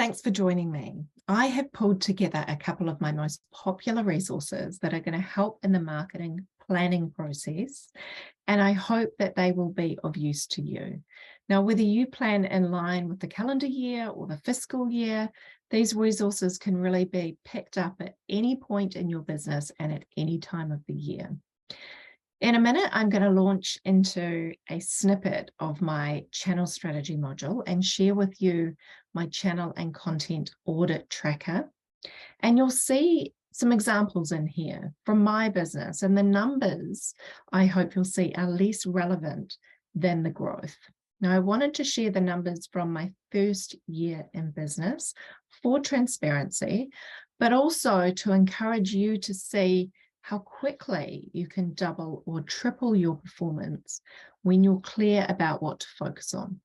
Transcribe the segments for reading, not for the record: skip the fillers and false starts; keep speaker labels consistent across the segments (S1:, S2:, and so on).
S1: thanks for joining me. I have pulled together a couple of my most popular resources that are going to help in the marketing planning process, and I hope that they will be of use to you. Now, whether you plan in line with the calendar year or the fiscal year, these resources can really be picked up at any point in your business and at any time of the year. In a minute, I'm going to launch into a snippet of my channel strategy module and share with you my channel and content audit tracker. And you'll see some examples in here from my business, and the numbers I hope you'll see are less relevant than the growth. Now, I wanted to share the numbers from my first year in business for transparency, but also to encourage you to see how quickly you can double or triple your performance when you're clear about what to focus on.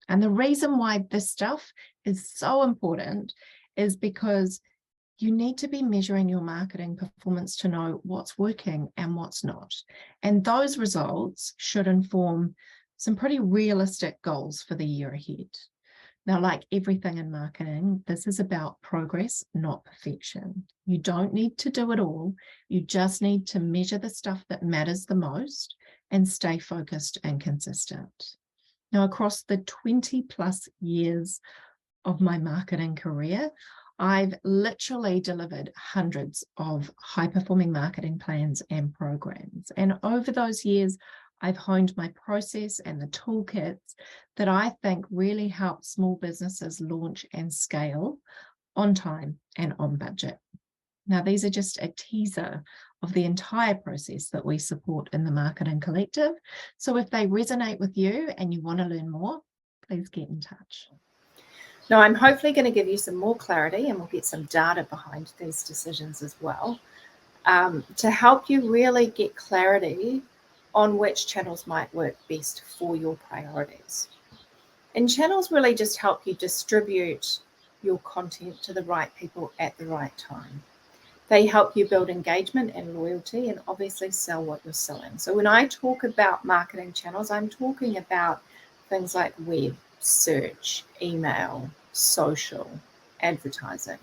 S1: And the reason why this stuff is so important is because you need to be measuring your marketing performance to know what's working and what's not. And those results should inform some pretty realistic goals for the year ahead. Now, like everything in marketing, this is about progress, not perfection. You don't need to do it all. You just need to measure the stuff that matters the most and stay focused and consistent. Now, across the 20 plus years of my marketing career, I've literally delivered hundreds of high-performing marketing plans and programs. And over those years, I've honed my process and the toolkits that I think really help small businesses launch and scale on time and on budget. Now, these are just a teaser of the entire process that we support in the Marketing Collective. So if they resonate with you and you want to learn more, please get in touch.
S2: Now, I'm hopefully going to give you some more clarity, and we'll get some data behind these decisions as well, to help you really get clarity on which channels might work best for your priorities. And channels really just help you distribute your content to the right people at the right time. They help you build engagement and loyalty and obviously sell what you're selling. So when I talk about marketing channels, I'm talking about things like web, search, email, social, advertising,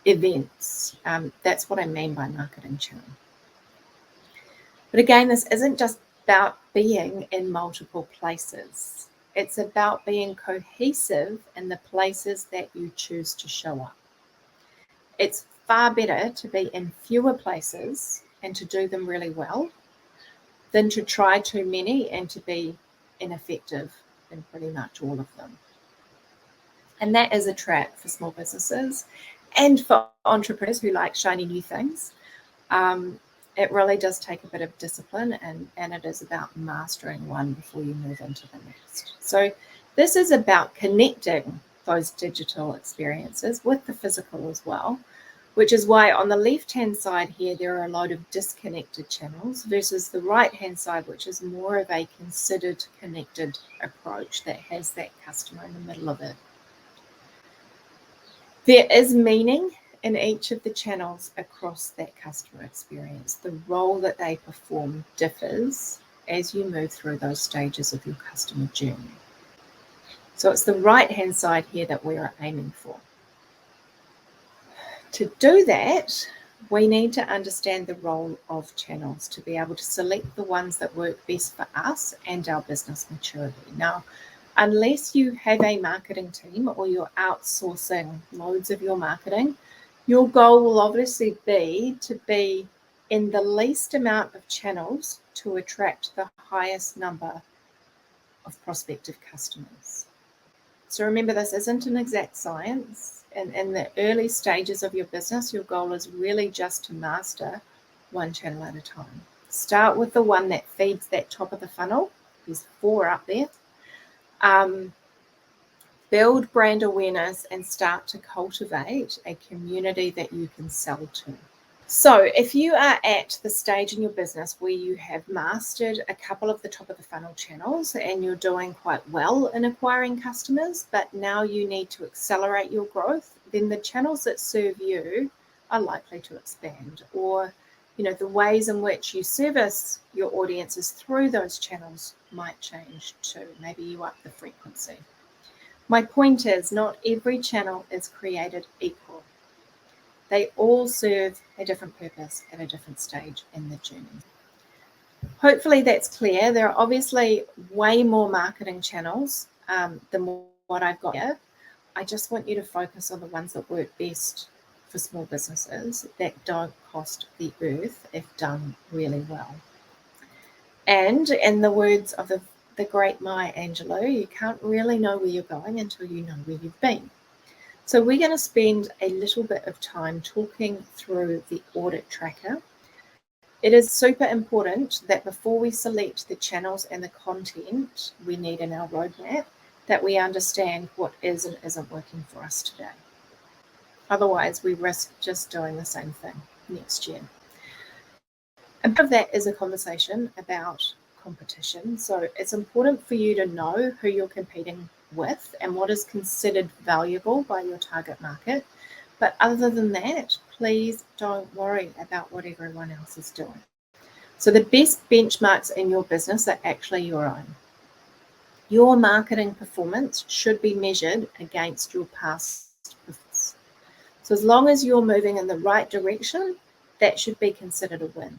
S2: events. That's what I mean by marketing channel. But again, this isn't just about being in multiple places. It's about being cohesive in the places that you choose to show up. It's far better to be in fewer places and to do them really well than to try too many and to be ineffective in pretty much all of them. And that is a trap for small businesses and for entrepreneurs who like shiny new things. It really does take a bit of discipline, and it is about mastering one before you move into the next. So this is about connecting those digital experiences with the physical as well, which is why on the left-hand side here, there are a load of disconnected channels versus the right-hand side, which is more of a considered connected approach that has that customer in the middle of it. There is meaning in each of the channels across that customer experience. The role that they perform differs as you move through those stages of your customer journey. So it's the right-hand side here that we are aiming for. To do that, we need to understand the role of channels to be able to select the ones that work best for us and our business maturity. Now, unless you have a marketing team or you're outsourcing loads of your marketing, your goal will obviously be to be in the least amount of channels to attract the highest number of prospective customers. So remember, this isn't an exact science. In the early stages of your business, your goal is really just to master one channel at a time. Start with the one that feeds that top of the funnel. There's 4 up there. Build brand awareness and start to cultivate a community that you can sell to. So if you are at the stage in your business where you have mastered a couple of the top of the funnel channels and you're doing quite well in acquiring customers, but now you need to accelerate your growth, then the channels that serve you are likely to expand, or the ways in which you service your audiences through those channels might change too. Maybe you up the frequency. My point is, not every channel is created equal. They all serve a different purpose at a different stage in the journey. Hopefully that's clear. There are obviously way more marketing channels than what I've got here. I just want you to focus on the ones that work best for small businesses that don't cost the earth if done really well. And in the words of the great Maya Angelou, you can't really know where you're going until you know where you've been. So we're going to spend a little bit of time talking through the audit tracker. It is super important that before we select the channels and the content we need in our roadmap, that we understand what is and isn't working for us today. Otherwise, we risk just doing the same thing next year. And part of that is a conversation about competition. So it's important for you to know who you're competing with and what is considered valuable by your target market. But other than that, please don't worry about what everyone else is doing. So the best benchmarks in your business are actually your own. Your marketing performance should be measured against your past performance. So as long as you're moving in the right direction, that should be considered a win.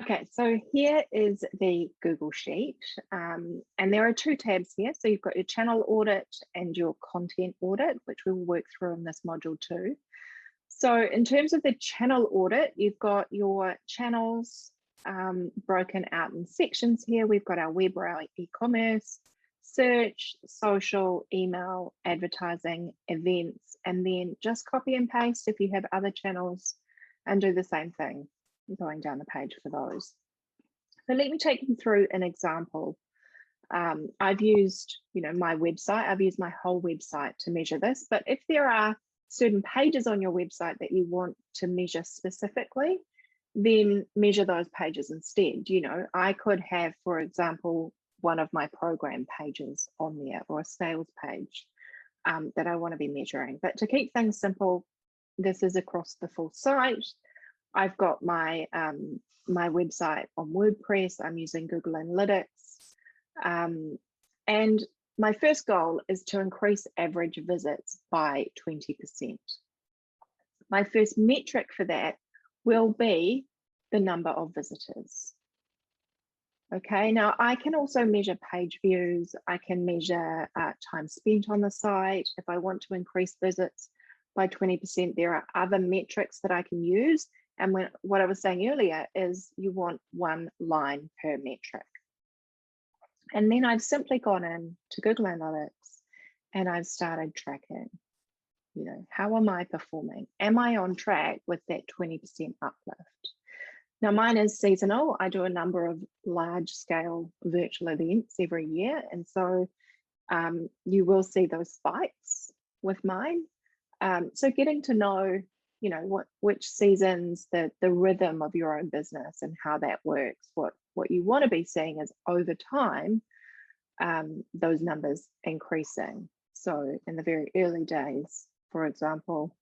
S3: Okay, so here is the Google Sheet, and there are two tabs here. So you've got your channel audit and your content audit, which we will work through in this module too. So in terms of the channel audit, you've got your channels broken out in sections here. We've got our web or our e-commerce, search, social, email, advertising, events, and then just copy and paste if you have other channels and do the same thing going down the page for those. So let me take you through an example. I've used, my website. I've used my whole website to measure this, but if there are certain pages on your website that you want to measure specifically, then measure those pages instead. I could have, for example, one of my program pages on there or a sales page that I want to be measuring. But to keep things simple, this is across the full site. I've got my my website on WordPress. I'm using Google Analytics. And my first goal is to increase average visits by 20%. My first metric for that will be the number of visitors. Okay, now I can also measure page views. I can measure time spent on the site. If I want to increase visits by 20%, there are other metrics that I can use. And what I was saying earlier is you want one line per metric. And then I've simply gone in to Google Analytics and I've started tracking, how am I performing? Am I on track with that 20% uplift? Now mine is seasonal. I do a number of large scale virtual events every year. And so you will see those spikes with mine. So getting to know which seasons, the rhythm of your own business and how that works, what you want to be seeing is over time, those numbers increasing. So in the very early days, for example,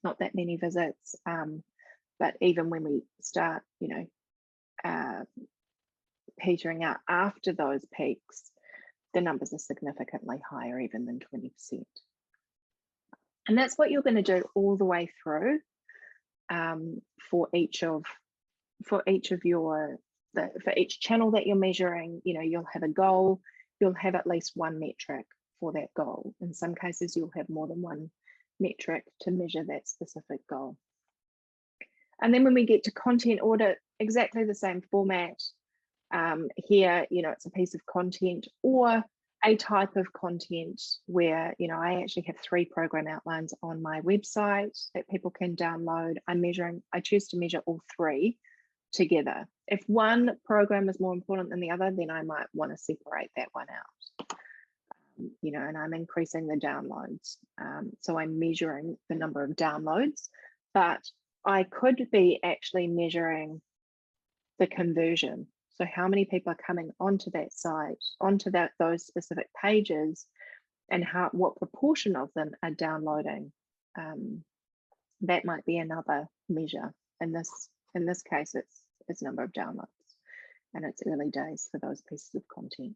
S3: not that many visits, but even when we start, petering out after those peaks, the numbers are significantly higher even than 20%. And that's what you're going to do all the way through for each channel that you're measuring. You'll have a goal. You'll have at least one metric for that goal. In some cases, you'll have more than one metric to measure that specific goal. And then when we get to content audit, exactly the same format. Here, it's a piece of content or a type of content where, I actually have 3 program outlines on my website that people can download. I choose to measure all 3 together. If one program is more important than the other, then I might want to separate that one out. And I'm increasing the downloads. So I'm measuring the number of downloads, but I could be actually measuring the conversion. So how many people are coming onto that site, onto those specific pages, and what proportion of them are downloading. That might be another measure. In this case, it's number of downloads, and it's early days for those pieces of content.